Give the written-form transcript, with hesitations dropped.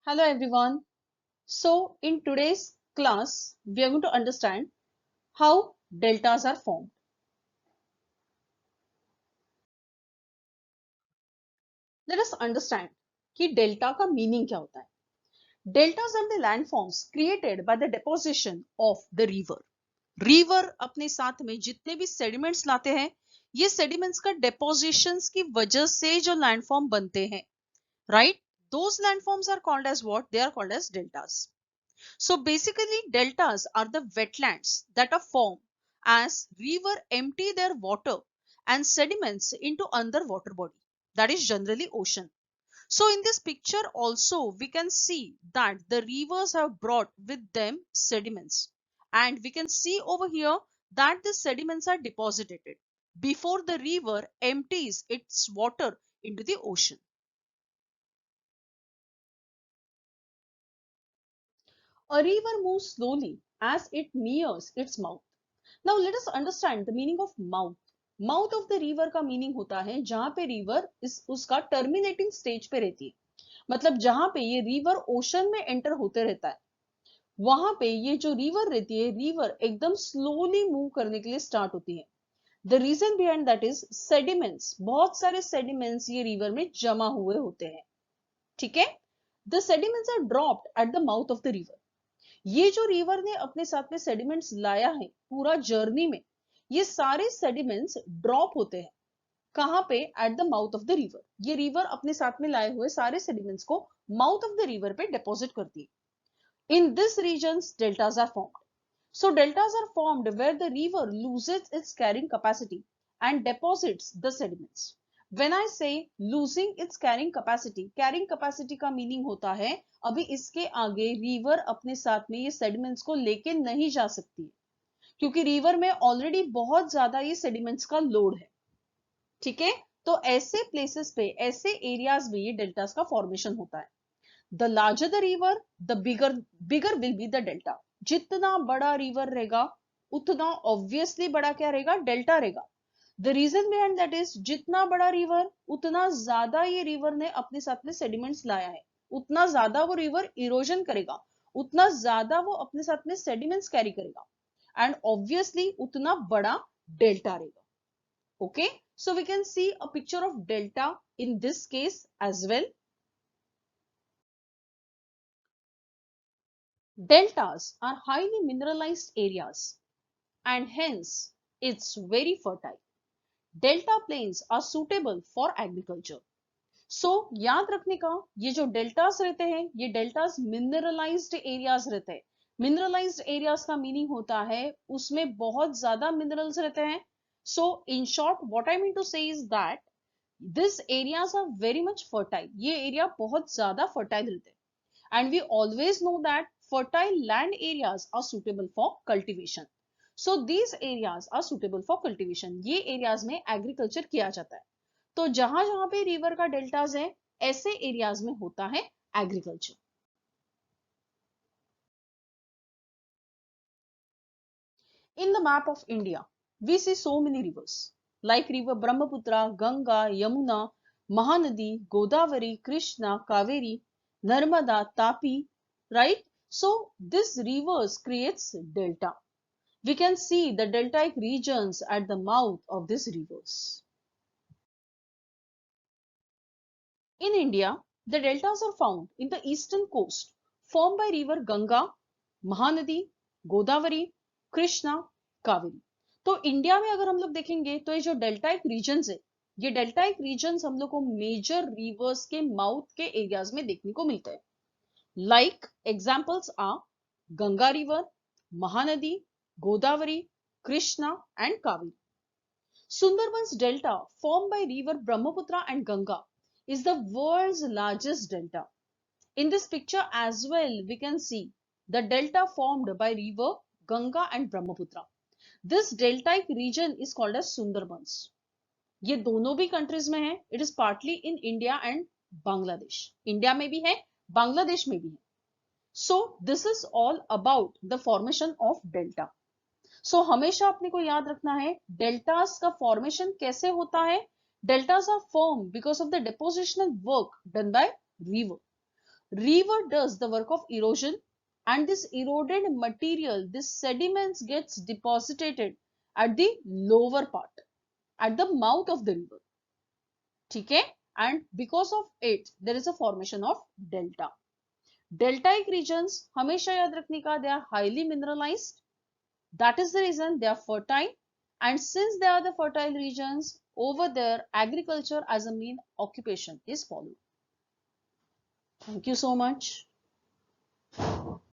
Hello everyone. So in today's class, we are going to understand how deltas are formed. Let us understand कि delta का meaning क्या होता है. Deltas are the landforms created by the deposition of the river. River अपने साथ में जितने भी sediments लाते हैं, ये sediments का depositions की वजह से जो landform बनते हैं, right? Those landforms are called as what? They are called as deltas. So basically deltas are the wetlands that are formed as river empty their water and sediments into underwater body, that is generally ocean. So in this picture also we can see that the rivers have brought with them sediments, and we can see over here that the sediments are deposited before the river empties its water into the ocean. A river moves slowly as it nears its mouth. Now let us understand the meaning of mouth. Mouth of the river का meaning होता है जहां पे river इस उसका terminating stage पे रहती है, मतलब जहां पे ये रिवर ओशन में एंटर होते रहता है, वहां पे ये जो रिवर रहती है, रिवर एकदम स्लोली मूव करने के लिए स्टार्ट होती है. The reason behind that is sediments. बहुत सारे सेडिमेंट्स ये रिवर में जमा हुए होते हैं. ठीक है. The sediments are dropped at the mouth of the river. ये जो रिवर ने अपने साथ में सेडिमेंट्स लाया है पूरा जर्नी में, ये सारे सेडिमेंट्स ड्रॉप होते हैं कहां पे? At the mouth of the river. ये रिवर अपने साथ में लाए हुए सारे सेडिमेंट्स को माउथ ऑफ द रिवर पे डिपॉजिट करती है. In this regions deltas are formed. So deltas are formed where the river loses its carrying capacity and deposits the sediments. When I say losing its carrying capacity का meaning होता है अभी इसके आगे river अपने साथ में ये सेडिमेंट्स को लेके नहीं जा सकती है, क्योंकि रिवर में ऑलरेडी बहुत ज्यादा ये सेडिमेंट्स का लोड है. ठीक है. तो ऐसे प्लेसेस पे, ऐसे एरियाज में ये डेल्टास का फॉर्मेशन होता है. The larger the river the bigger will be the delta. जितना बड़ा रिवर रहेगा उतना ऑब्वियसली बड़ा क्या रहेगा? डेल्टा रहेगा. The reason behind that is जितना बड़ा रिवर उतना ज्यादा ये रिवर ने अपने साथ में सेडिमेंट्स लाया है, उतना ज्यादा वो रिवर इरोजन करेगा, उतना ज्यादा वो अपने साथ में सेडिमेंट्स कैरी करेगा, एंड ऑब्वियसली उतना बड़ा डेल्टा रहेगा. Okay. So we can see a picture of delta in this case as well. Deltas are highly mineralized areas and hence it's very fertile. Delta plains are suitable for agriculture. So याद रखने का, ये जो deltas रहते हैं ये deltas मिनरलाइज्ड areas रहते हैं. मिनरलाइज्ड एरियाज का मीनिंग होता है उसमें बहुत ज्यादा मिनरल्स रहते हैं. So in short what I mean to say is that this areas are very much fertile. ये एरिया बहुत ज्यादा फर्टाइल रहते हैं. And we always know that fertile land areas are suitable for cultivation. So these areas are suitable for cultivation. ये areas में agriculture किया जाता है. तो जहां जहां पे river का deltas है ऐसे areas में होता है agriculture. In the map of India, we see so many rivers like river Brahmaputra, Ganga, Yamuna, Mahanadi, Godavari, Krishna, Kaveri, Narmada, Tapi, right? So this rivers creates delta. We can see the deltaic regions at the mouth of these rivers. In India, the deltas are found in the eastern coast formed by river Ganga, Mahanadi, Godavari, Krishna, Kaveri. तो India में अगर हम लोग देखेंगे तो ये जो deltaic regions है, ये डेल्टाइक रीजन्स हम लोग को मेजर रिवर्स के माउथ के एरियाज में देखने को मिलते हैं. Like examples are Ganga river, Mahanadi, Godavari, Krishna and Kaveri. Sundarbans delta formed by river Brahmaputra and Ganga is the world's largest delta. In this picture as well we can see the delta formed by river Ganga and Brahmaputra. This deltaic region is called as Sundarbans. ये दोनों भी countries में है. It is partly in India and Bangladesh. India में भी है, बांग्लादेश में भी है. So this is all about the formation of delta. सो हमेशा अपने को याद रखना है डेल्टास का फॉर्मेशन कैसे होता है. Deltas are form because of the depositional work done by river. River does the work of erosion, and this eroded material, this sediments gets deposited at the lower part, at the mouth of the river. ठीक है? And because of it there is a formation of delta. Deltaic regions हमेशा याद रखने का, they are highly mineralized. That is the reason they are fertile, and since they are the fertile regions, over there agriculture as a main occupation is followed. Thank you so much.